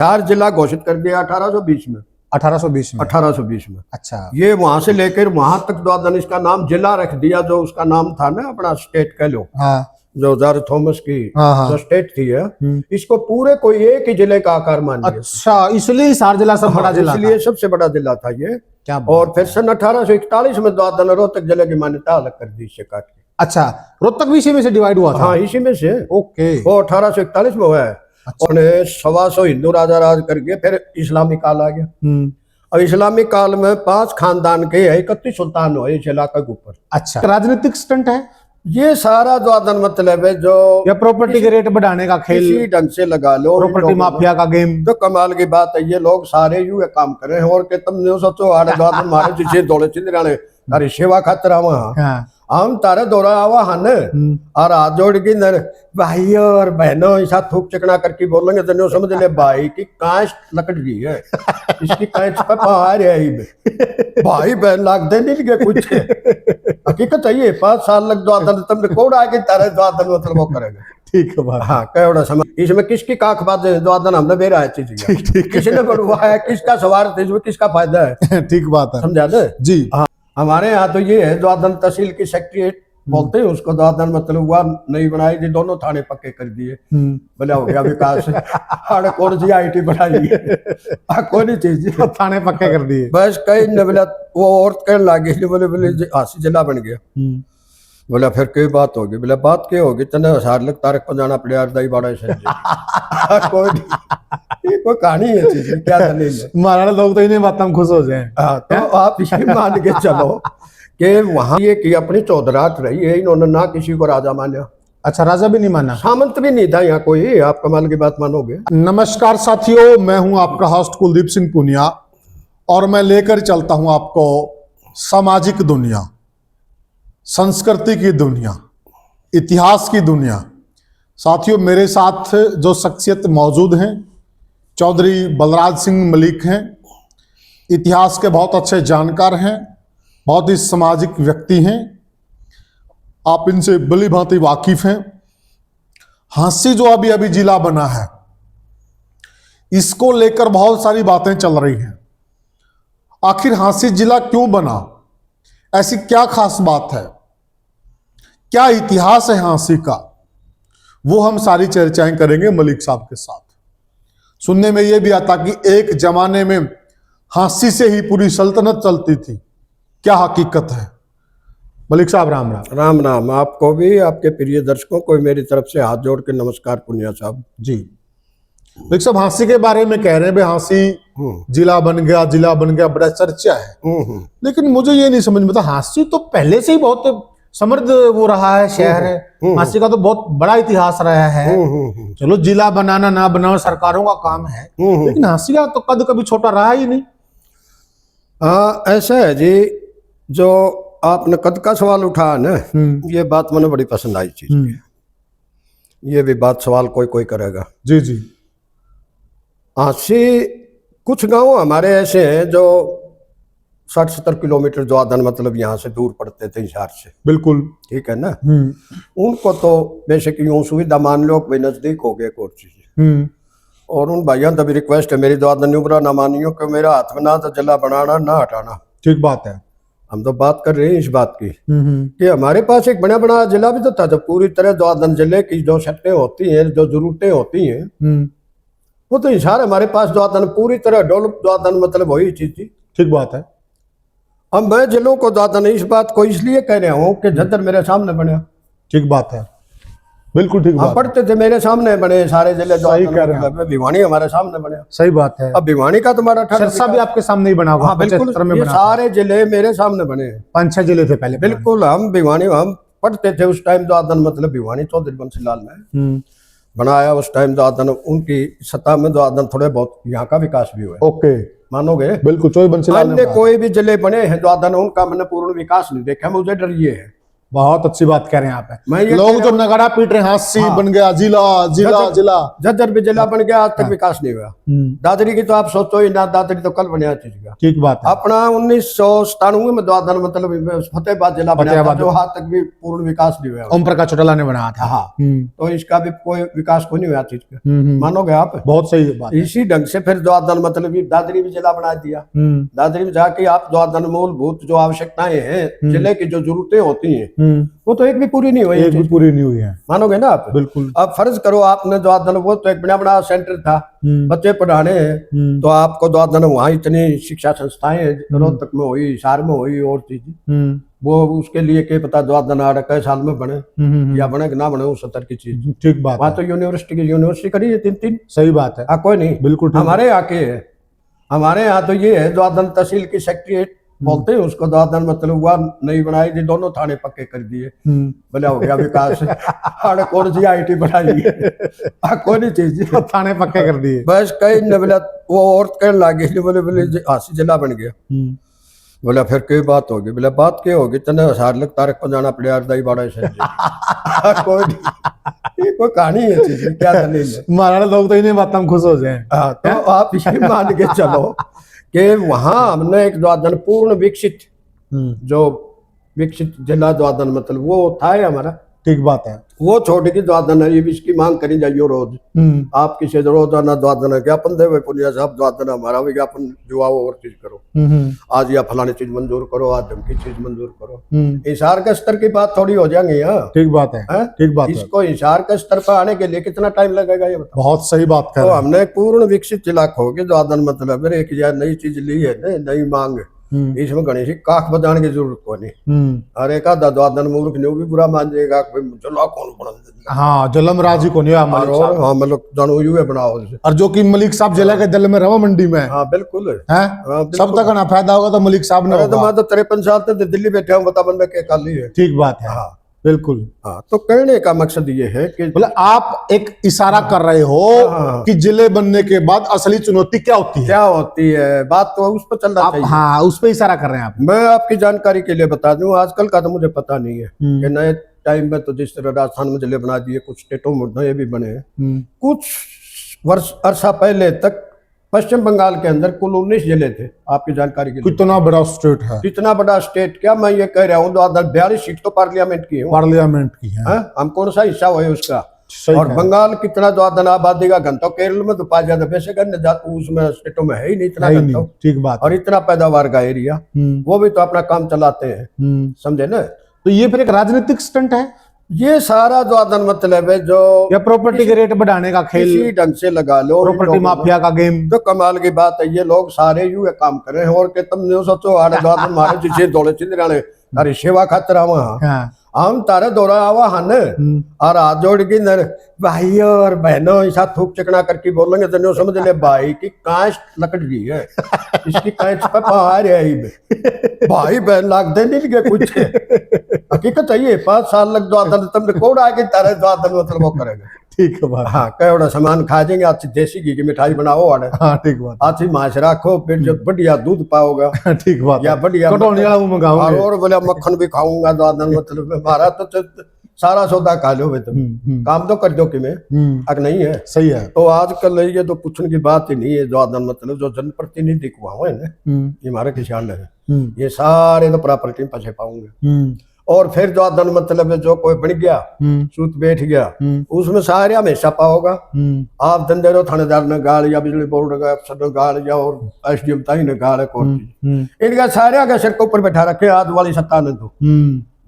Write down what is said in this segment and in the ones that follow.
चार जिला घोषित कर दिया 1820 में। 1820 में? 1820 में। अच्छा। ये वहां से लेकर वहां तक द्वादन इसका नाम जिला रख दिया, जो उसका नाम था ना अपना स्टेट कह लो। हाँ जो जार थॉमस की जो स्टेट थी है, इसको पूरे कोई एक ही जिले का आकार मान लिया। अच्छा, इसलिए हिसार जिला सब बड़ा जिला था। इसलिए सबसे बड़ा जिला था ये। क्या और फिर सन 1841 में द्वादन रोहतक जिले की मान्यता अलग कर दी इससे काट के। अच्छा, रोहतक भी इसी में से डिवाइड हुआ था? हाँ, इसी में से। ओके। वो 1841 में हुआ है। उन्हें 125 हिंदू राजा राज करके फिर इस्लामी काल आ गया। और इस्लामी काल में 5 खानदान के 31 सुल्तान हुए इस इलाके के ऊपर। अच्छा, राजनीतिक स्टंट है ये सारा द्वादन, मतलब है जो या प्रॉपर्टी के रेट बढ़ाने का खेल, इसी ढंग से लगा लो, प्रॉपर्टी माफिया का गेम। तो कमाल की बात है, ये लोग सारे यू काम कर रहे हैं। और के तुम जो सोचो आड़े द्वादन मारे जिसे दौड़े चिंदराने तारी सेवा खातिर आवा। हाँ। हम तारे दौड़ा आवा हन और हाथ जोड़ के नर भाई और बहनों ऐसा थूक चकना करके बोलेंगे तो समझ ले भाई की कांच लकड़ गई है, इसकी कांच पे पहाड़ है भाई बहन लाग दे नहीं लगे कुछ। हकीकत है ये 5 साल लग द्वादन तुम रिकॉर्ड आके तारे द्वादन मतलब वो करेगा। ठीक है बात। हाँ, कैवड़ा समझ इसमें किसकी काख बात है, द्वादन हमने बेरा है चीज, किसने बढ़ुआ है, किसका सवार थे, इसमें किसका फायदा है। ठीक बात है, समझा दे जी। हाँ, हमारे यहाँ तो ये है द्वादन तहसील की सेक्रेटरीट बोलते हैं उसको। द्वादन मतलब हुआ नहीं बनाई जी, दोनों थाने पक्के कर दिए, बोला हो गया विकास। कौन सी IT बनाई है, कौन चीज थाने पक्के कर दिए बस। कई न बोला वो औरत कहने लगी, बोले बोले हासी जिला बन गया। बोला फिर कोई बात होगी, बोला बात क्या होगी, तने हजार लग तारक को जाना पड़े दही बड़ा से। कोई कहानी है चीज, क्या दलील है। महाराणा लोग तो इन्हें बात हम खुश हो जाए। तो आप ये मान के चलो कि वहां ये की अपनी चौधरात रही है, इन्होंने ना किसी को राजा माना। अच्छा, राजा भी नहीं माना, सामंत भी नहीं था यहाँ कोई। आप कमाल की बात मानोगे। नमस्कार साथियों, मैं हूं आपका होस्ट कुलदीप सिंह पुनिया और मैं लेकर चलता हूं आपको सामाजिक दुनिया, संस्कृति की दुनिया, इतिहास की दुनिया। साथियों, मेरे साथ जो शख्सियत मौजूद हैं, चौधरी बलराज सिंह मलिक हैं। इतिहास के बहुत अच्छे जानकार हैं, बहुत ही सामाजिक व्यक्ति हैं, आप इनसे भली भांति वाकिफ हैं। हांसी जो अभी अभी जिला बना है, इसको लेकर बहुत सारी बातें चल रही हैं। आखिर हांसी जिला क्यों बना, ऐसी क्या खास बात है, क्या इतिहास है हांसी का, वो हम सारी चर्चाएं करेंगे मलिक साहब के साथ। सुनने में यह भी आता कि एक जमाने में हांसी से ही पूरी सल्तनत चलती थी, क्या हकीकत है? मलिक साहब राम राम। राम राम, आपको भी, आपके प्रिय दर्शकों को मेरी तरफ से हाथ जोड़ के नमस्कार पुनिया साहब जी। मलिक साहब, हांसी के बारे में कह रहे हैं, हांसी जिला बन गया, बड़ा चर्चा है। लेकिन मुझे ये नहीं समझ में आता, हांसी तो पहले से ही बहुत समृद्ध वो रहा है, शहर है। हांसी का तो बहुत बड़ा इतिहास रहा है। चलो जिला बनाना ना बनाना सरकारों का काम है, लेकिन हांसी का तो कद कभी छोटा रहा ही नहीं। ऐसा है जी, जो आपने कद का सवाल उठाया ना, ये बात मुझे बड़ी पसंद आई चीज। ये भी बात सवाल कोई कोई करेगा। जी जी। हांसी, कुछ गांव हमारे ऐसे हैं जो 60-70 किलोमीटर द्वादन मतलब यहाँ से दूर पड़ते थे हिसार से। बिल्कुल ठीक है ना। उनको तो बेशक यूं सुविधा मान लो कि नजदीक हो गए कोर्ट चीज। और उन भाइयों तो भी रिक्वेस्ट है मेरी, द्वादन न्यूबरा ना मानियो कि मेरा हाथ में ना तो जिला बनाना ना हटाना। ठीक बात है। हम तो बात कर रहे हैं इस बात की कि हमारे पास एक बड़ा बड़ा जिला भी तो था, जो पूरी तरह द्वादन जिले की जो शर्तें होती हैं, जो जरूरतें होती हैं, वो तो हिसार हमारे पास द्वादन पूरी तरह डेवलप द्वादन मतलब वही चीज थी। ठीक बात है। अब मैं जिलों को द्वादन इस बात को इसलिए कह रहा हूँ कि झज्जर मेरे सामने बने। ठीक बात है, बिल्कुल ठीक बात। पढ़ते थे मेरे सामने बने सारे जिले, भिवानी हमारे सामने बने। सही बात है। अब भिवानी का तुम्हारा सिरसा भी आपके सामने ही बना हुआ। हाँ बिल्कुल, ये सारे जिले मेरे सामने बने। 5-6 जिले थे पहले। बिल्कुल, हम भिवानी हम पढ़ते थे उस टाइम द्वादन मतलब भिवानी चौधरी बंसीलाल ने बनाया उस टाइम द्वादन। उनकी सत्ता में द्वादन थोड़े बहुत यहाँ का विकास भी हुआ। ओके, मानोगे? बिल्कुल। चौधरी बंसीलाल अन्य कोई भी जिले बने हैं द्वादन, उनका मैंने पूर्ण विकास नहीं देखा। मुझे डर ये है बहुत अच्छी बात कह रहे हैं आप। मैं ये लोग जो नगाड़ा पीट रहे हैं, हास्य बन गया, जिला जिला जिला, झज्जर भी जिला बन गया, आज तक विकास नहीं हुआ। दादरी की तो आप सोचो ही ना, दादरी तो कल बनया चीज का। ठीक बात है। अपना 1997 में द्वादन मतलब फतेहाबाद जिला बनाया था, जो आज तक भी पूर्ण विकास नहीं हुआ। ओम प्रकाश चौटाला ने बनाया था। हाँ, तो इसका भी कोई विकास को नहीं हुआ चीज का, मानोगे आप? बहुत सही बात। इसी ढंग से फिर द्वादन मतलब दादरी भी जिला बना दिया। दादरी में जाके आप द्वादन मूलभूत जो आवश्यकताएं हैं, जिले की जो जरूरतें होती हैं, वो तो एक भी पूरी नहीं हुई। एक भी पूरी नहीं हुई है, मानोगे ना आप? बिल्कुल। अब फर्ज करो आपने द्वादन, वो तो एक बड़ा बड़ा सेंटर था, बच्चे पढ़ाने हैं, तो आपको द्वादन वहाँ इतनी शिक्षा संस्थाएं रोहतक में हुई, हिसार में हुई और चीज, वो उसके लिए क्या पता द्वादन आ कई साल में बने या बने कि ना बने, उस स्तर की चीज। ठीक बात। वहाँ तो यूनिवर्सिटी करी है 3-3। सही बात है। कोई नहीं, बिल्कुल। हमारे यहाँ के है, हमारे यहाँ तो ये है द्वादन तहसील की सेक्रेटरीट बोलते हैं उसको। द्वादन मतलब हुआ नहीं बनाई थी, दोनों थाने पक्के कर दिए, बोले हो गया विकास। कौन सी IT बढ़ाई है, कौन चीज थाने पक्के कर दिए बस। कई न बोला वो औरत कहने लगी, बोले हासी जिला बन गया। बोला फिर कोई बात होगी? बोला बात क्या होगी, तने हजार लग तारक को जाना पड़े दाई बाड़ा से। कोई नहीं, कोई कहानी है चीज, क्या दलील है? महाराणा लोग तो इन्हें बात हम खुश हो जाए। तो आप ये मान के चलो कि वहां हमने एक द्वादन पूर्ण विकसित, जो विकसित जिला द्वादन मतलब वो था है हमारा। ठीक बात है। वो छोटे की द्वादन है, ये भी इसकी मांग करी जाइए रोज। आप किसी रोजाना द्वादन है, ज्ञापन दे पुनिया साहब द्वादन हमारा विज्ञापन जो आओ और चीज करो, आज या फलानी चीज मंजूर करो, आज धमकी चीज मंजूर करो। हिसार के स्तर की बात थोड़ी हो जाएंगी। यहाँ ठीक बात है, ठीक बात है। इसको हिसार के स्तर पर आने के लिए कितना टाइम लगेगा ये बताओ? बहुत सही बात है। तो हमने पूर्ण विकसित जिला खोगे द्वादन मतलब एक नई चीज ली है, नई मांग, इसमें गणेश काख बजाने की जरूरत को नहीं। अरे का द्वादन मूर्ख ने भी बुरा मान जाएगा, जला कौन बना। हाँ, जलम राजी को नहीं। हाँ मतलब जानो यू है बनाओ। और जो कि मलिक साहब जिला के दिल में रहो मंडी में। हाँ बिल्कुल है, सब तक ना फायदा होगा तो मलिक साहब ने। तो मैं तो 53 साल तक दिल्ली बैठा हूँ, बता बंदा क्या काली है। ठीक बात है। हाँ बिल्कुल। हाँ, तो कहने का मकसद ये है कि मतलब आप एक इशारा कर रहे हो कि जिले बनने के बाद असली चुनौती क्या होती है? क्या होती है बात तो उस पर चल रहा है। हाँ, उस पर इशारा कर रहे हैं आप। मैं आपकी जानकारी के लिए बता दूं, आजकल का तो मुझे पता नहीं है कि नए टाइम में तो जिस तरह राजस्थान में जिले बना दिए, कुछ स्टेटों में नए भी बने हैं। कुछ वर्ष अरसा पहले तक पश्चिम बंगाल के अंदर कुल 19 जिले थे, आपकी जानकारी के लिए। कितना बड़ा स्टेट है? कितना बड़ा स्टेट क्या मैं ये कह रहा हूँ, 42 सीट तो पार्लियामेंट की है। पार्लियामेंट की है। हम कौन सा हिस्सा हुए उसका? और बंगाल कितना द्वादन आबादी का घंटा, केरल में तो पाया जाता है, वैसे उसमें स्टेटों में है ही नहीं इतना घंटा। ठीक बात। और इतना पैदावार का एरिया, वो भी तो अपना काम चलाते हैं, समझे ना? तो ये फिर एक राजनीतिक स्टंट है ये सारा द्वादन मतलब है, जो या प्रॉपर्टी के रेट बढ़ाने का खेल इसी ढंग से लगा लो, प्रॉपर्टी माफिया का गेम। तो कमाल की बात है, ये लोग सारे यू काम कर रहे हैं। और के तुम नहीं सोचो द्वादन मारे जिसे दौड़े चिंदराने अरे सेवा खातर आवा हम तारे दौड़ा आवा हन और हाथ जोड़ के नर भाई और बहनों ऐसा थूक चकना करके बोलेंगे तो समझ ले भाई की कांच लकड़ गई है, इसकी कांच पे पहाड़ है भाई बहन लाग दे नहीं गए कुछ। हकीकत है ये, 5 साल लग द्वादन तुमने कोड आके तारे द्वादन मतलब वो करेगा। ठीक है बात। हाँ, कई सामान खा जाएंगे, आज देसी घी की मिठाई बनाओ। हाँ ठीक बात। आज माछ रखो, फिर जब बढ़िया दूध पाओगा। ठीक बात। या बढ़िया और बोले मक्खन भी खाऊंगा द्वादन मतलब हमारा तो सारा सौदा खा लो तुम, काम तो कर दो कि मैं अगर नहीं है। सही है। तो आजकल ये तो पूछने की बात ही नहीं है, द्वादन मतलब जो जनप्रतिनिधि हुआ है ना, ये हमारे किसान है, ये सारे तो प्रॉपर्टी में पछे पाऊंगे। और फिर द्वादन मतलब जो कोई बन गया, सूत बैठ गया, उसमें सारे हमेशा पाओगा। आप धंधेरो थानेदार ने गाड़ या बिजली बोर्ड का अफसर ने गाड़ या और SDM ताई ने गाड़, इनका सारे का सिर के ऊपर बैठा रखे आज वाली सत्ता ने। तो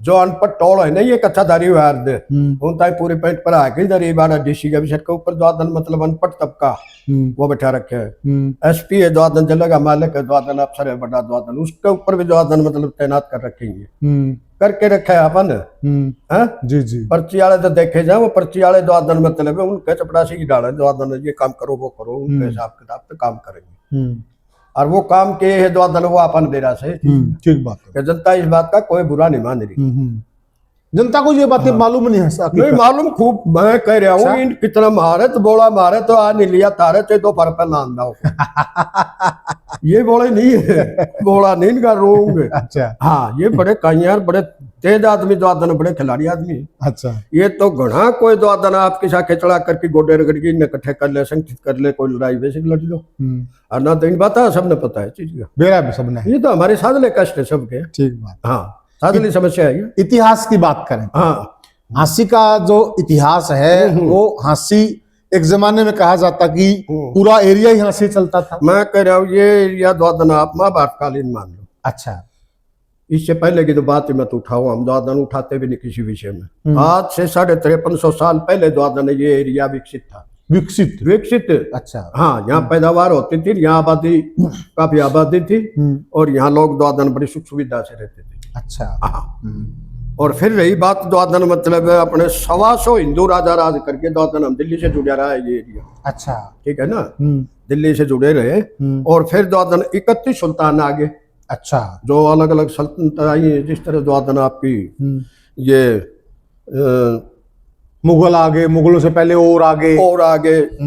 जो अनपढ़ टोल है ना, ये कच्चाधारी वार दे उन ताई पूरी पेंट पर आके इधर ये बारा DC का भी सिर के ऊपर द्वादन मतलब अनपढ़ तबका वो बैठा रखे है। SP है द्वादन जिले का मालिक है, द्वादन अफसर है बड़ा द्वादन, उसके ऊपर भी द्वादन मतलब तैनात कर रखेंगे, करके रखा है अपन। जी जी। पर्ची वाले तो देखे जाए, वो पर्ची वाले द्वादन मतलब है, उनके चपरासी की डाले द्वादन, ये काम करो वो करो, उनके हिसाब किताब से काम करेंगे। और वो काम के है द्वादन वो अपन दे रहा है। ठीक बात है। जनता इस बात का कोई बुरा नहीं मान रही, जनता को ये बातें मालूम नहीं है। नहीं मालूम, खूब मैं कह रहा हूँ। इन कितना मारे तो बोला मारे तो आ नहीं लिया तारे तो 2 पर नाम दाओ। ये बोले नहीं है, बोला नहीं इनका रोंगे। अच्छा हाँ, ये बड़े काइयार बड़े तेज आदमी द्वादन बड़े खिलाड़ी आदमी। अच्छा ये तो घना कोई द्वादन आपके साथ चढ़ा करके गोडे रगड़ के इन्हें इकट्ठे कर ले, संगठित कर ले, कोई लड़ाई वैसे लड़ लो। और ना तो इन पता सबने पता है चीज का, बेरा भी सबने है। ये तो हमारे साधले कष्ट है सबके। ठीक बात। हाँ, साधली समस्या है ये। इतिहास की बात करें, हाँ, हांसी का जो इतिहास है वो हांसी एक जमाने में कहा जाता कि पूरा एरिया ही हांसी चलता था। मैं कह रहा हूँ ये एरिया द्वादन आप महाभारत कालीन मान लो। अच्छा, इससे पहले की तो बात ही मत उठाओ, हम द्वादन उठाते भी नहीं किसी विषय में। आज से 5350 साल पहले द्वादन ये एरिया विकसित था। विकसित। अच्छा। हाँ, यहाँ पैदावार होती थी, यहाँ आबादी काफी आबादी थी और यहाँ लोग द्वादन बड़ी सुख सुविधा से रहते थे। अच्छा। हाँ, और फिर रही बात द्वादन मतलब अपने 125 हिंदू राजा राज करके द्वादन हम दिल्ली से जुड़ा रहा है ये एरिया। अच्छा, ठीक है ना, दिल्ली से जुड़े रहे और फिर द्वादन 31 सुल्तान आगे। अच्छा, जो अलग अलग सल्तनत आई, जिस तरह द्वादन आपकी ये मुगल आगे, मुगलों से पहले और आगे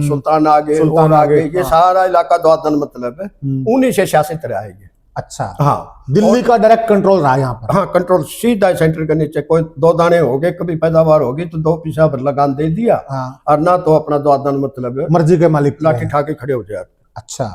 सुल्तान आगे, ये सारा इलाका द्वादन मतलब है उन्हीं से शासित रहा है ये। अच्छा। हाँ, दिल्ली का डायरेक्ट कंट्रोल रहा यहाँ पर। हाँ, कंट्रोल सीधा सेंटर के नीचे। कोई 2 दाने हो गए, कभी पैदावार होगी तो 2 पैसा पर लगान दे दिया। हाँ। और ना तो अपना द्वादन मतलब मर्जी के मालिक लाठी ठा के खड़े हो जाए। अच्छा,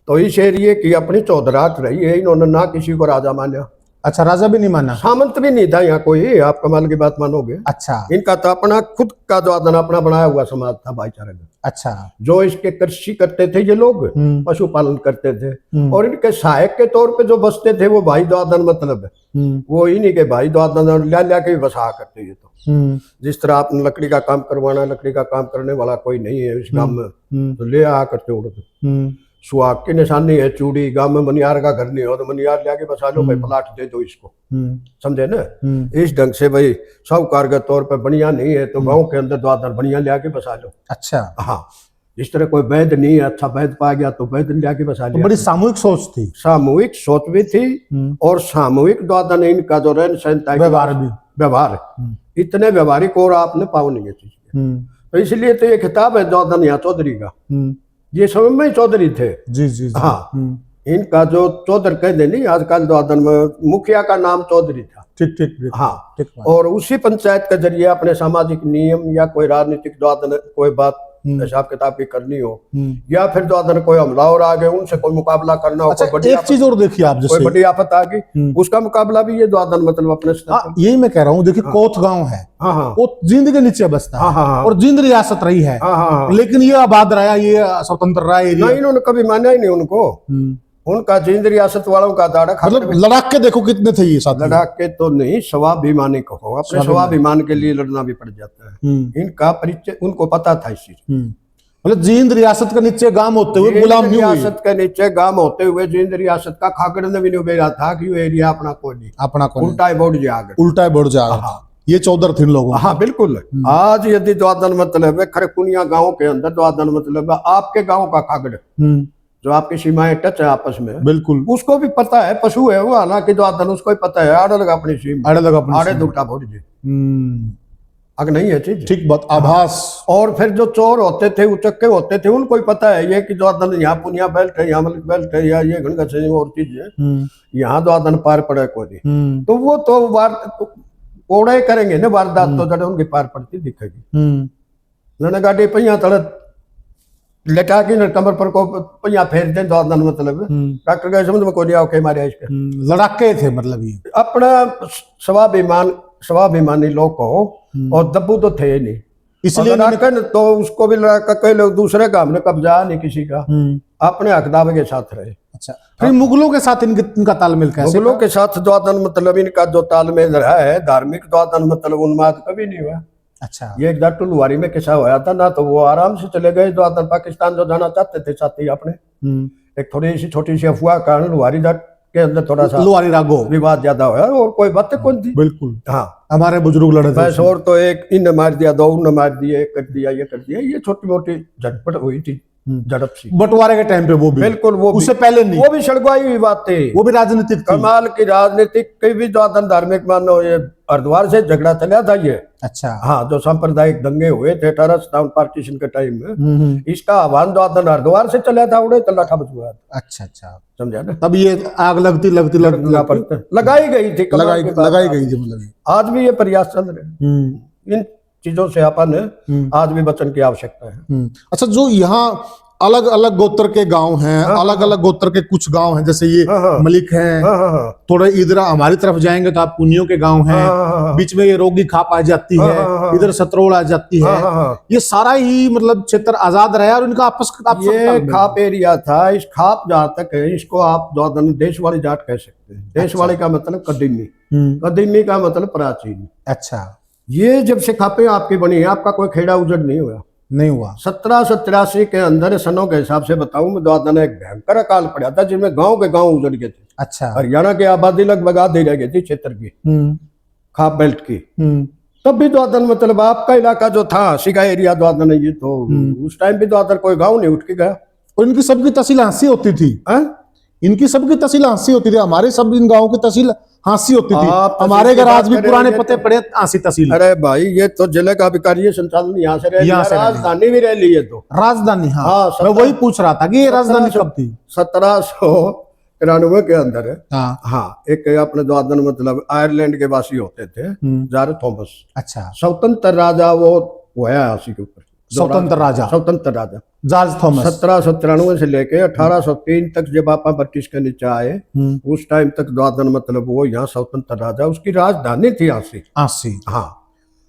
तो इस एरिए की अपनी चौधराहट रही है। इन्होंने ना किसी को राजा माना। अच्छा, राजा भी नहीं माना, सामंत भी नहीं था यहाँ कोई, आप कमाल की बात मानोगे। अच्छा। इनका तो अपना खुद का द्वादन अपना बनाया हुआ समाज था, भाईचारा का। अच्छा। जो इसके कृषि करते थे ये लोग, पशुपालन करते थे और इनके सहायक के तौर पे जो बसते थे वो भाई द्वादन मतलब वो इन्हीं के भाई द्वादन ल्या के बसा करते। ये तो जिस तरह आपने लकड़ी का काम करवाना, लकड़ी का काम करने वाला कोई नहीं है इस गांव में, तो ले आ करते उड़ते। सुहाग की निशानी है चूड़ी, गांव में मनियार का घर नहीं हो तो मनियार लाके बसा लो भाई, प्लाट दे दो इसको। समझे ना, इस ढंग से भाई साहूकार के तौर पे बढ़िया नहीं है तो गांव के अंदर द्वादन बढ़िया ले आके बसा लो। अच्छा। हाँ, जिस तरह कोई वैद नहीं है, अच्छा वैद पा गया तो वैद ले आके बसा लिया। तो बड़ी सामूहिक सोच थी। सामूहिक सोच भी थी और सामूहिक द्वादन इनका जो रहन सहन व्यवहार इतने व्यवहारिक और आपने पाओ नहीं है चीज। तो इसलिए तो ये खिताब है द्वादन यहाँ चौधरी का। ये समय में चौधरी थे। जी। हाँ, इनका जो चौधर कह दे नहीं, आजकल द्वादन में मुखिया का नाम चौधरी था। ठीक। हाँ, और उसी पंचायत के जरिए अपने सामाजिक नियम या कोई राजनीतिक द्वादन कोई बात हिसाब किताब की करनी हो या फिर द्वादन कोई हमलावर आ गए उनसे कोई मुकाबला करना हो। अच्छा, एक चीज और देखिए आप, कोई बड़ी आफत आ गई उसका मुकाबला भी ये द्वादन मतलब अपने यही मैं कह रहा हूँ। देखिए कोथ गांव है, वो जींद के नीचे बसता है और जींद रियासत रही है, लेकिन ये आबाद रहा, ये स्वतंत्र रहा एरिया। नहीं, इन्होंने कभी माना ही नहीं उनको। उनका जींद रियासत वालों का दाड़ा मतलब लड़ाक के देखो कितने थे ये साथ। लड़ाक के तो नहीं, स्वाभिमानी को हो, अपने स्वाभिमान के लिए लड़ना भी पड़ जाता है। इनका परिचय उनको पता था इस चीज। मतलब जींद रियासत के नीचे गांव होते हुए गुलाम नहीं हुए। रियासत के नीचे गांव होते हुए जींद रियासत का खागड़ ने भी नहीं उबेरा था कि ये एरिया अपना कोई नहीं, अपना कोई उल्टा बोर्ड जाएगा, उल्टा बोर्ड जाएगा। ये चौधर थे लोगों। हाँ बिल्कुल। आज यदि द्वादन मतलब है खरकुनिया गांव के अंदर द्वादन मतलब है आपके गांव का खागड़ जो आपकी सीमाएं टच है आपस में, बिल्कुल उसको भी पता है, पशु है वो, हालांकि द्वादन उसको ही पता है आड़े लगा अपनी सीमा, आड़े दुल्टा बोर्ड जी अगर नहीं है चीज। ठीक बात, आभास। और फिर जो चोर होते थे उचक्के होते थे उनको ही पता है ये कि द्वादन यहाँ पुनिया बेल्ट है, यहाँ मलिक बेल्ट है, या ये घनगा से और चीज है, यहाँ द्वादन पार पड़े कोई। तो वो तो कोड़े करेंगे ना वारदात, तो जड़े उनकी पार पड़ती दिखेगी। मैंने गाड़ी पहिया तड़े लेटा के कमर पर को पहिया फेर दे द्वादन मतलब डॉक्टर गए समझ में कोई आओ मारे इसके लड़ाके थे। मतलब ये अपना स्वाभिमानी लोग हो और दब्बू तो थे नहीं, इसलिए तो उसको भी लड़ाका कई लोग दूसरे का हमने कब्जा नहीं किसी का, अपने हक दावे के साथ रहे। अच्छा, फिर मुगलों के साथ इनका तालमेल कैसे? मुगलों के साथ द्वादन मतलब इनका जो तालमेल रहा है धार्मिक द्वादन मतलब उन्माद कभी नहीं हुआ। अच्छा, ये एक दार लुहारी में किसा हुआ था ना, तो वो आराम से चले गए द्वादन, पाकिस्तान जो जाना चाहते थे साथी अपने, एक थोड़ी सी छोटी सी अफवाह कारण लुहारी के अंदर थोड़ा सा लुहारी रागो विवाद ज्यादा हुआ और कोई बात कौन थी। बिल्कुल हाँ, हमारे बुजुर्ग लड़े थे और तो एक इन मार दिया, दो उन मार दिए, कर दिया, ये कर दिया, ये छोटी मोटी झटपट हुई थी। झड़प सी। बंटवारे के टाइम पे वो भी, बिल्कुल वो उससे पहले नहीं, वो भी सड़गवाई हुई बातें, वो भी राजनीतिक थी। कमाल की राजनीतिक कई भी द्वादन धार्मिक मानो, ये हरिद्वार से झगड़ा चला था ये। अच्छा। हाँ, जो सांप्रदायिक दंगे हुए थे 1857 पार्टीशन के टाइम में, इसका आह्वान द्वादन हरिद्वार से चला था, उड़े तलाठा बचुआ। अच्छा अच्छा, समझा ना। तब ये आग लगती लगाई गई थी, लगाई गई थी, मतलब आज भी ये प्रयास चल रहे हैं। इन चीजों से अपन आज भी बचने की आवश्यकता है। अच्छा, जो यहाँ अलग अलग गोत्र के गांव हैं, अलग अलग गोत्र के कुछ गांव हैं, जैसे ये मलिक हैं, थोड़े इधर हमारी तरफ जाएंगे तो आप पुनियों के गांव हैं, बीच में ये रोगी खाप आ जाती है, इधर सतरोड़ आ जाती है, ये सारा ही मतलब क्षेत्र आजाद रहा और इनका आपस ये खाप एरिया था। इस खाप जहाँ तक है, इसको आप देश वाली जाट कह सकते हैं। देश वाले का मतलब कदीमी, कदीमी का मतलब प्राचीन। अच्छा, ये जब से खापे आपकी बनी है, आपका कोई खेड़ा उजड़ नहीं हुआ, नहीं हुआ। 1783 के अंदर सनों के हिसाब से बताऊं मैं, द्वादन एक भयंकर अकाल पड़ा था जिसमें गांव के गांव उजड़ गए थे। अच्छा। हरियाणा की आबादी लगभग आधी रह गई थी क्षेत्र की, खाप बेल्ट की। तब भी द्वादन मतलब आपका इलाका जो था, सिगा एरिया द्वादन, ये तो उस टाइम भी द्वादन कोई गांव नहीं उठ के गया। और इनकी सबकी तहसील हांसी होती थी। इनकी सबकी तहसील हांसी होती थी। हमारे सब इन गाँव की तहसील हांसी होती थी। हमारे घर आज भी पुराने पते पड़े हांसी तहसील। अरे भाई, ये तो जिले का अधिकारी संचालन यहाँ से राजधानी भी रह ली है। तो राजधानी, हाँ, मैं वही पूछ रहा था कि ये राजधानी कब थी। 1793 के अंदर। हाँ, एक अपने द्वादन मतलब आयरलैंड के वासी होते थे, जार थॉमस। अच्छा, स्वतंत्र राजा वो है हांसी के ऊपर, स्वतंत्र राजा जॉर्ज थॉमस। 1793 से लेके 1803 तक जब आप ब्रिटिश के नीचे आए, उस टाइम तक द्वादन मतलब वो यहाँ स्वतंत्र राजा, उसकी राजधानी थी हांसी। हाँ,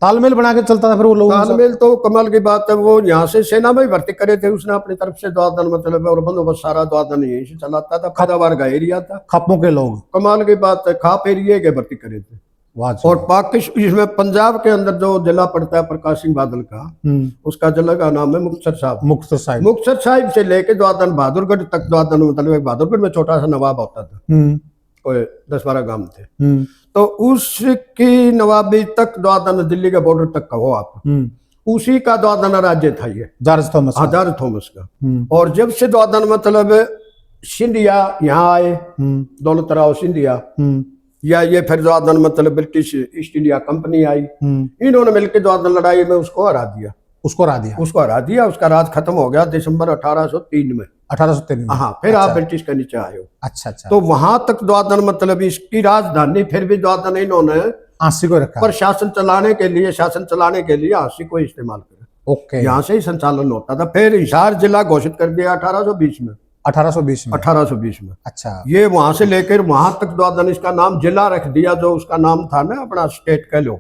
तालमेल बना के चलता था फिर वो लोग। तालमेल तो कमाल की बात है। वो यहाँ से सेना में भर्ती करे थे उसने अपनी तरफ से द्वादन मतलब, और बंदोबस्त सारा द्वादन यहीं से चलाता था। पैदावार का एरिया था, खापों के लोग। कमाल की बात है, खाप एरिया के भर्ती करे थे। और पाकिस्तान, इसमें पंजाब के अंदर जो जिला पड़ता है प्रकाश सिंह बादल का, उसका जिला का नाम है मुक्तसर साहिब। मुक्तसर साहिब से लेके द्वादन बहादुरगढ़ तक, द्वादन मतलब बहादुरगढ़ में छोटा सा नवाब होता था, कोई 10-12 गांव थे, तो उसकी नवाबी तक द्वादन दिल्ली के बॉर्डर तक का हो आप, उसी का द्वादन राज्य था ये, जॉर्ज थॉमस का। और जब से द्वादन मतलब सिंधिया यहाँ आए, दौलतराव सिंधिया, या ये फिर द्वादन मतलब ब्रिटिश ईस्ट इंडिया कंपनी आई, इन्होंने मिलकर द्वादन लड़ाई में उसको हरा दिया। उसका राज खत्म हो गया दिसंबर 1803 में। 1803 में। हाँ, फिर आप ब्रिटिश के नीचे आए हो। अच्छा। तो वहां तक द्वादन मतलब इसकी राजधानी, फिर भी द्वादन इन्होंने हांसी को रखा, पर शासन चलाने के लिए हांसी को इस्तेमाल करा। ओके, यहाँ से ही संचालन होता था। फिर हिसार जिला घोषित कर दिया 1820 में। 1820 में। अच्छा, ये वहां से लेकर वहां तक द्वादन, इसका नाम जिला रख दिया, जो उसका नाम था ना अपना स्टेट कह लो।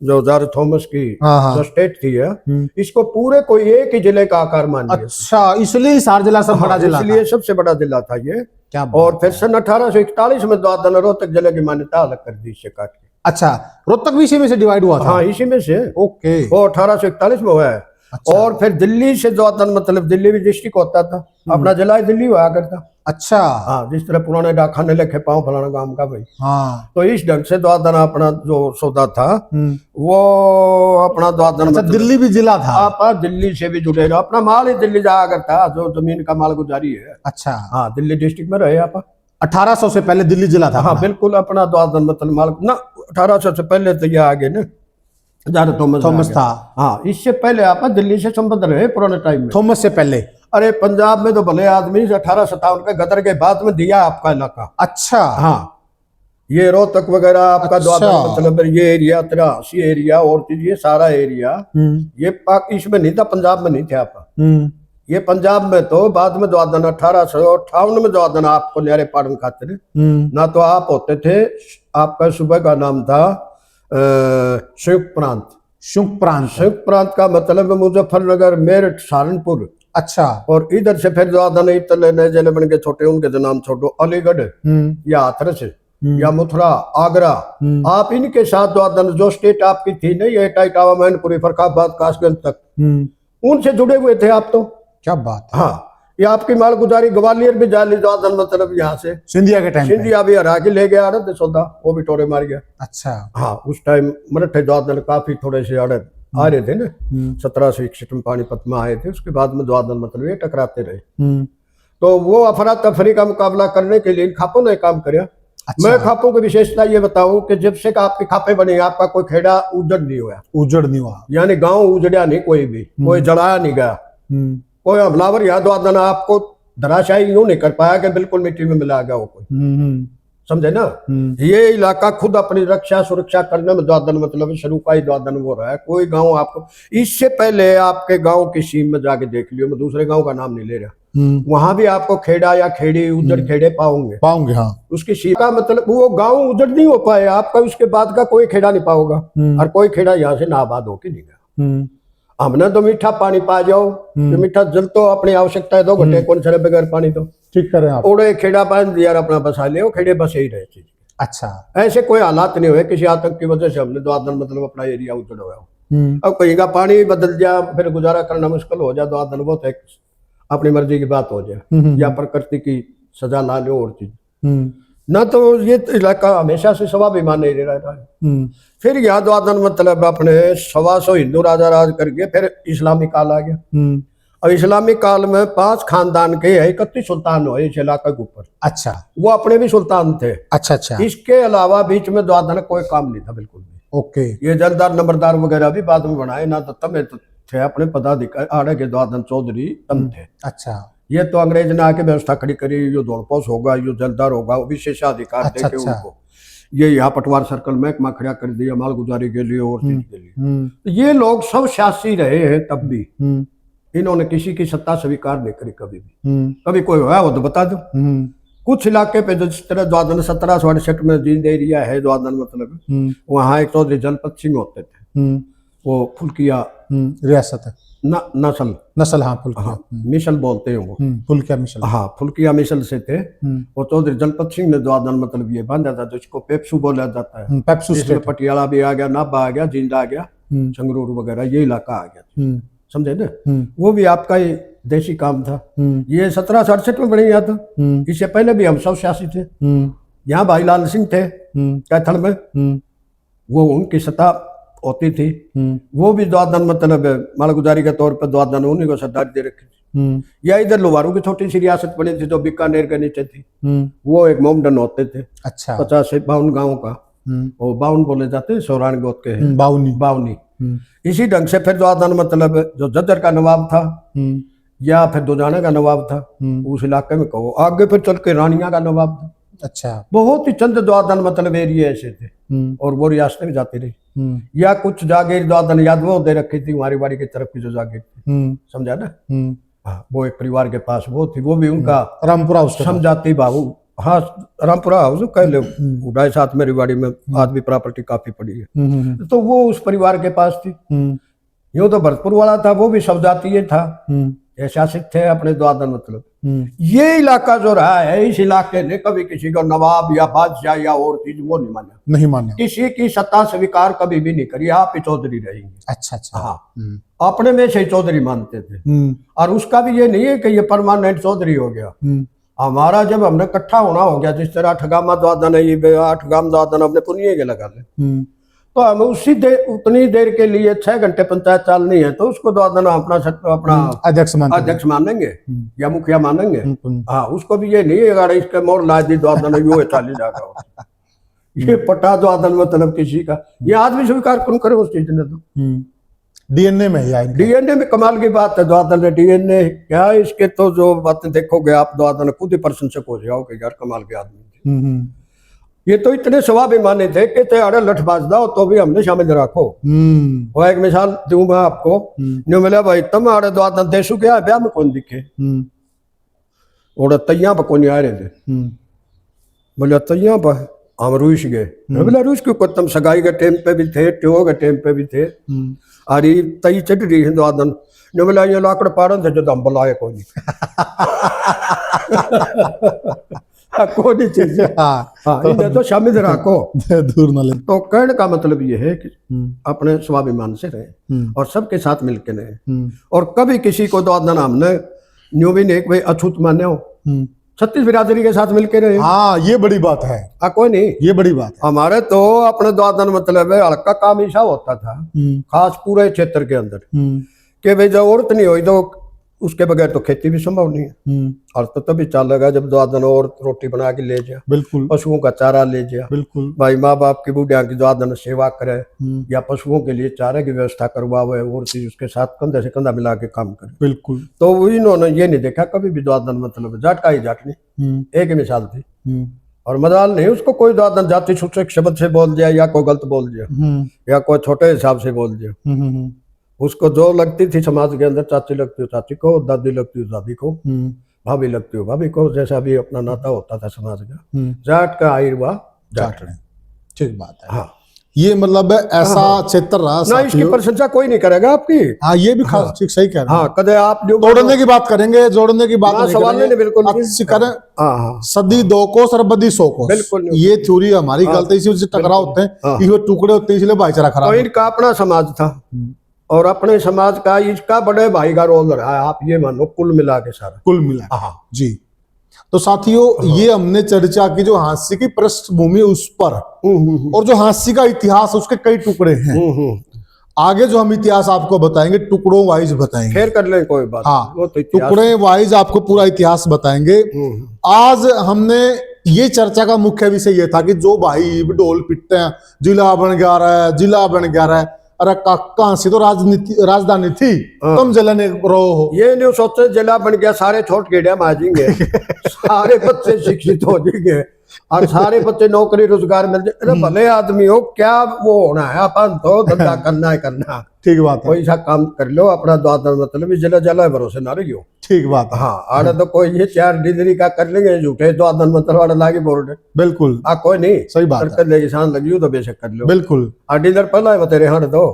जो जॉर्ज थॉमस की जो स्टेट थी है, इसको पूरे कोई एक ही जिले का आकार मान लिया। अच्छा, इसलिए हिसार जिला सब बड़ा जिला, इसलिए सबसे बड़ा जिला था ये। क्या? और फिर सन 1841 में द्वादन रोहतक जिले की मान्यता अलग कर दी इससे काट के। अच्छा, रोहतक भी इसी में से डिवाइड हुआ था? हाँ, इसी में से। ओके, वो 1841 में हुआ है। अच्छा। और फिर दिल्ली से द्वादन मतलब, दिल्ली भी डिस्ट्रिक्ट होता था, अपना जिला दिल्ली हुआ करता। अच्छा। हाँ, जिस तरह पुराने डाकखाने लिखे पाओ फलाना गांव का भाई। हाँ, तो इस ढंग से द्वादन अपना जो सौदा था वो अपना द्वादन मतलब दिल्ली भी जिला था। आप दिल्ली से भी जुड़े रहो, अपना माल ही दिल्ली जाया करता, जो जमीन का माल गुजारी है। अच्छा। हाँ, दिल्ली डिस्ट्रिक्ट में रहे आप। 1800 से पहले दिल्ली जिला था। हाँ, बिल्कुल, अपना द्वादन मतलब माल ना 1800 से पहले तो ये आगे ना थॉमस था। हाँ, इससे पहले आप दिल्ली से संबंध रहे पुराने टाइम में, थॉमस से पहले। अरे पंजाब में तो भले आदमी 1857 के गदर के बाद में दिया आपका इलाका। अच्छा। हाँ, ये रोहतक वगैरह आपका द्वादन मतलब ये एरिया, तिरासी एरिया और चीज, ये सारा एरिया ये इसमें नहीं था, पंजाब में नहीं थे आप। ये पंजाब में तो बाद में द्वादन 1858 में द्वादन आपको न्यारे पाड़न खातिर ना, तो आप होते थे, आपका सुबह का नाम था संयुक्त प्रांत का मतलब मुजफ्फरनगर, मेरठ, सहारनपुर। अच्छा। और इधर से फिर द्वादन नए जिले बन के छोटे, उनके जो नाम छोड़ो, अलीगढ़ या हाथरस या मथुरा, आगरा, आप इनके साथ द्वादन जो स्टेट आपकी थी ना, ये टाइटावा, मैनपुरी, फर्रुखाबाद, कासगंज तक, उनसे जुड़े हुए थे आप तो। क्या बात है। हाँ, ये आपकी माल गुजारी ग्वालियर भी जाली द्वादन मतलब यहाँ से सिंधिया के टाइम, सिंधिया भी हरा के ले गया सौदा, वो भी टोरे मार गया। अच्छा। हाँ, उस टाइम मराठे द्वादन काफी थोड़े से अड़े आ रहे थे ना 1761 में पानीपत में आए थे, उसके बाद में द्वादन मतलब ये टकराते रहे। तो वो अफरा तफरी का मुकाबला करने के लिए इन खापों ने काम किया। अच्छा। मैं खापों की विशेषता ये बताऊं कि जब से आपके खापे बने आपका कोई खेड़ा उजड़ नहीं हुआ, यानी गांव उजड़िया नहीं, कोई जलाया नहीं गया, कोई हमलावर या द्वादन आपको धराशायी यूं नहीं कर पाया कि बिल्कुल मिट्टी में मिला गया हो कोई, समझे ना। ये इलाका खुद अपनी रक्षा सुरक्षा करने में द्वादन मतलब शुरू का ही द्वादन हो रहा है। कोई गांव आपको इससे पहले आपके गांव की सीम में जाके देख लियो, मैं दूसरे गांव का नाम नहीं ले रहा, वहां भी आपको खेड़ा या खेड़ी उजड़ खेड़े पाओगे। हाँ। उसकी सीम का मतलब वो गांव उजड़ नहीं हो पाए आपका, उसके बाद का कोई खेड़ा नहीं पाओगा, और कोई खेड़ा यहाँ से नाबाद होके नहीं गया। हमने तो मीठा पानी पा जाओ, तो मीठा जल तो अपनी आवश्यकता है 2 घंटे कौन से बगैर पानी तो ठीक करें आप। ओड़े खेड़ा पान दिया अपना बसा ले, खेड़े बसे ही रहे चीज। अच्छा, ऐसे कोई हालात नहीं हुए किसी आतंक की वजह से हमने द्वादन मतलब अपना एरिया उजड़ हुआ। अब कहीं का पानी बदल जाए फिर गुजारा करना मुश्किल हो जाए, द्वादन वो तो अपनी मर्जी की बात हो जाए या प्रकृति की सजा ला लो और चीज ना, तो ये इलाका हमेशा से स्वाभिमान नहीं रहा है। फिर यहाँ द्वादन मतलब अपने 125 हिंदू राजा राज करके फिर इस्लामी काल आ गया। और इस्लामी काल में 5 खानदान के 31 सुल्तान हुए इस इलाके के ऊपर। अच्छा, वो अपने भी सुल्तान थे। अच्छा। इसके अलावा बीच में द्वादन कोई काम नहीं था बिल्कुल भी। ओके। ये जलदार नंबरदार वगैरह भी बाद में बनाए ना, तो तब थे अपने पदाधिकारी आड़े के द्वादन चौधरी तम थे। अच्छा, ये तो अंग्रेज ने आके व्यवस्था खड़ी करी, यो दौड़पोश होगा, यो जलदार होगा, विशेषाधिकार देके उनको ये यहाँ पटवार सर्कल महकमा खड़ा कर दिया मालगुजारी के लिए और चीज के लिए। ये लोग सब शासी रहे हैं तब भी, इन्होंने किसी की सत्ता स्वीकार नहीं करी कभी भी। कभी कोई हुआ वो तो बता दो। कुछ इलाके पे जिस तरह द्वादन 1768 में जींद एरिया है द्वादन मतलब, वहाँ एक चौधरी जलपत सिंह होते थे, वो फुल्किया रियासत है नस्ल। हाँ, फुल्किया मिसल बोलते हैं वो, फुल्किया मिसल। हाँ, फुल्किया मिसल से थे वो। चौधरी जलपत सिंह ने द्वादन मतलब ये बांधा था, जिसको पेप्सू बोला जाता है। पेप्सू इसमें पटियाला भी आ गया, नाभा आ गया, जिंदा आ गया, संगरूर वगैरह ये इलाका आ गया, समझे ना। वो भी आपका ही देसी काम था। ये 1768 में बने यहाँ था। इससे पहले भी हम सब शासी थे। यहाँ भाई लाल सिंह थे कैथल में, वो उनकी सत्ता होती थी। वो भी द्वादन मतलब मालगुजारी के तौर पर द्वादन उन्हीं को सरदार दे रखी थी। या इधर लोहारू की छोटी सी रियासत बनी थी जो बीकानेर के नीचे थी, वो एक मोमडन होते थे। अच्छा, 50 से 52 गाँव का, वो 52 बोले जाते हैं, सौरान गोत के हैं, बावनी। इसी ढंग से फिर द्वादन मतलब जो जज्जर का नवाब था या फिर दुजाना का नवाब था, उस इलाके में कहो, आगे फिर चल के रानिया का नवाब था। अच्छा, बहुत ही चंद द्वादन मतलब एरिया ऐसे थे, और वो रियासतें भी जाती रही। या कुछ जागीर द्वादन यादवों दे रखी थी हमारी बाड़ी की तरफ की जो जागीर थी, समझा ना। हाँ, वो एक परिवार के पास वो थी, वो भी उनका रामपुरा समझाती बाबू। हाँ, रामपुरा हाउस कह लो, 2.5 मेरी बाड़ी में आज भी प्रॉपर्टी काफी पड़ी है। तो वो उस परिवार के पास थी। यूं तो भरतपुर वाला था, वो भी सब जातीय था, शासित थे अपने द्वादन मतलब। ये इलाका जो रहा है, इस इलाके ने कभी किसी को नवाब या बादशाह या और चीज वो नहीं माना। किसी की सत्ता स्वीकार कभी भी नहीं करी, आप ही चौधरी रहेंगे। अच्छा। हाँ, अपने में से चौधरी मानते थे। और उसका भी ये नहीं है कि ये परमानेंट चौधरी हो गया। हमारा जब हमने इकट्ठा होना हो गया, जिस तरह 8 गामा द्वादन है, ये 8 गाम द्वादन अपने पुनिये के लगा ले, तो हम उतनी देर के लिए 6 घंटे पंचायत चालनी है, तो उसको द्वादन अपना अध्यक्ष मानेंगे या मुखिया मानेंगे। हाँ, उसको भी ये नहीं है अगर इसके मोर ला दी द्वादन यो चाली जाएगा। ये पटा द्वादन मतलब किसी का, ये आदमी स्वीकार कौन करे उस चीज ने। तो डीएनए में डीएनए में कमाल की बात है द्वादन ने। डीएनए क्या इसके तो जो बातें देखोगे आप, द्वादन खुद ही प्रशंसक हो जाओगे यार, कमाल के आदमी। ये तो इतने स्वाभिमानी थे कि तेरे लठ बाज दो तो भी हमने शामिल रखो। वो एक मिसाल दूं मैं आपको, न्यू मिला भाई तुम आड़े द्वादन देशु क्या ब्याह में कौन दिखे, और तैया पर कौन आ रहे थे, बोले तैया पर हम रूस गए। बोला रूस क्यों, तुम सगाई के टाइम पे भी थे, ट्यो के टाइम पे भी थे, अरे तई चढ़ रही है द्वादन ने। बोला ये लाकड़ पाड़न थे जो हम बुलाए कौन कोई चीज। हाँ, तो शामिल रखो, दूर न ले। तो कहने का मतलब ये है कि अपने स्वाभिमान से रहे और सबके साथ मिलकर रहे, और कभी किसी को द्वादन हमने न्यू भी नहीं भाई अछूत माने हो, 36 बिरादरी के साथ मिलके रहे। हाँ, ये बड़ी बात है। कोई नहीं, ये बड़ी बात है। हमारे तो अपने द्वादन मतलब है हल्का काम ऐसा होता था खास पूरे क्षेत्र के अंदर कि भाई जब औरत नहीं हुई तो उसके बगैर तो खेती भी संभव नहीं है। और तो तभी चलेगा जब द्वादन और रोटी बना के ले जा, बिल्कुल, पशुओं का चारा ले जा, बिल्कुल भाई माँ बाप की बुढ़िया की द्वादन सेवा करे या पशुओं के लिए चारे की व्यवस्था करवावे और चीज उसके साथ कंधे से कंधा मिला के काम करे। बिल्कुल। तो इन्होंने ये नहीं देखा कभी भी द्वादन मतलब जाट का ही जाट नहीं, एक ही मिसाल थी। और मजाल नहीं उसको कोई द्वादन जाति सूचक शब्द से बोल दिया या कोई गलत बोल दिया या कोई छोटे हिसाब से बोल दिया। उसको जो लगती थी समाज के अंदर, चाची लगती हो चाची को, दादी लगती हो दादी को, भाभी लगती हो भाभी को, जैसा भी अपना नाता होता था समाज का। जाट का आयुर्वा जाट रहे। ठीक बात है। हाँ, ये मतलब ऐसा क्षेत्र रहा ना, इसकी प्रशंसा कोई नहीं करेगा आपकी। हाँ, ये भी खास ठीक सही कह रहे हैं। हाँ, कदे आप तोड़ने की बात करेंगे, जोड़ने की बात नहीं सवाल नहीं, बिल्कुल अच्छी करें। हाँ, सदी 2 कोस और बदी 100 कोस, बिल्कुल। ये थ्योरी हमारी गलत है, इसी टकराव होते हैं, ये टुकड़े होते हैं, इसलिए भाईचारा खराब। तो इनका अपना समाज था और अपने समाज का इसका बड़े भाई का रोल रहा है। आप ये मानो कुल मिला के सारा, कुल मिला। हाँ जी। तो साथियों, ये हमने चर्चा की जो हास्य की पृष्ठभूमि उस पर, और जो हास्य का इतिहास उसके कई टुकड़े हैं। आगे जो हम इतिहास आपको बताएंगे टुकड़ों वाइज बताएंगे, शेयर कर ले कोई बात। हाँ, वो तो टुकड़े वाइज आपको पूरा इतिहास बताएंगे। आज हमने ये चर्चा का मुख्य विषय ये था कि जो भाई ढोल पिटते हैं जिला बन गया रहा है, जिला बन गया रहा है, अरे कहाँ से तो राजधानी थी, तुम जलन रहो हो। ये नहीं सोचते जिला बन गया सारे छोट गेड़िया माजेंगे, सारे बच्चे शिक्षित हो जाएंगे और सारे बच्चे नौकरी रोजगार मिल जाए। अरे भले आदमी हो, क्या वो होना है, अपन तो धंधा करना है करना। ठीक बात है। कोई सा काम कर लो अपना द्वादन मतलब जिला जला भरोसे ना रहियो। ठीक बात है। हाँ, आड़े तो कोई ये 4 डिग्री का कर लेंगे झूठे द्वादन मतलब आड़े लागे बोर्ड। बिल्कुल। कोई नहीं, सही बात कर लेगी शान लगी हो तो बेशक कर लो। बिल्कुल। डिनर पहला है तेरे हाथ दो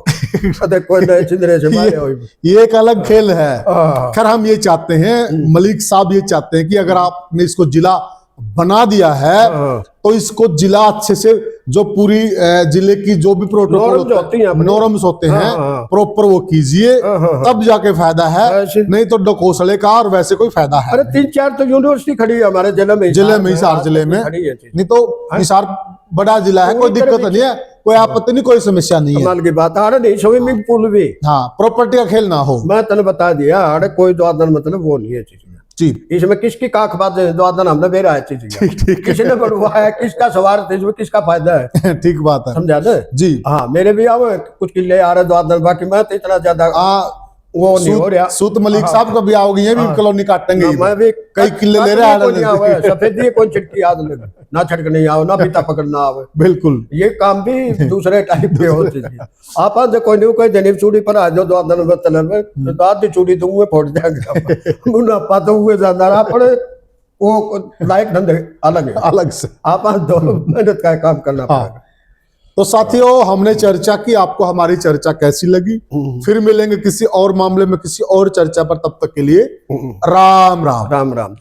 कोई नए छिंदरे से मारे हो। ये एक अलग खेल है। खैर हम ये चाहते हैं, मलिक साहब ये चाहते हैं कि अगर आपने इसको जिला बना दिया है तो इसको जिला अच्छे से, जो पूरी जिले की जो भी प्रोटोकॉल नॉर्म्स होते हैं प्रॉपर वो कीजिए, तब जाके फायदा है, नहीं तो डकोसले का और वैसे कोई फायदा है। अरे 3-4 तो यूनिवर्सिटी खड़ी है हमारे जिले में, हिसार जिले में, नहीं तो हिसार बड़ा जिला है, कोई दिक्कत नहीं है, कोई आपत्ति नहीं, कोई समस्या नहीं है। कमाल की बात है। नहीं स्विमिंग पूल भी, हाँ, प्रॉपर्टी का खेल ना हो। मैं तेने बता दिया, अरे कोई द्वादन मतलब वो नहीं है चीज जी। इसमें किसकी काख बात द्वादन हमने बेरा है चीज, किसने बढ़ुआ है, किसका सवार इसमें किसका फायदा है। ठीक बात है, समझा दे जी। हाँ, मेरे भी आओ कुछ किले आ रहे द्वादन, बाकी मैं तो इतना ज्यादा वो नहीं हो रहा। सूत मलिक साहब कभी आओगे, ये भी कॉलोनी काटेंगे, मैं भी कई किले ले रहे हैं। सफेदी कोई छिटकी याद लगे ना, छटक नहीं आओ ना, पीता पकड़ना आवे। बिल्कुल, ये काम भी दूसरे टाइप के होते हैं। आप कोई नहीं कोई जनीब चूड़ी पर आ जाओ द्वादन मतलब तो आधी चूड़ी तो मुँह फोड़ जाएगा, मुनाफा तो हुए ज्यादा अपने वो लायक धंधे अलग है, अलग से आप दो मेहनत का काम करना पड़ेगा। तो साथियों, हमने चर्चा की, आपको हमारी चर्चा कैसी लगी? फिर मिलेंगे किसी और मामले में, किसी और चर्चा पर, तब तक के लिए राम राम। राम राम।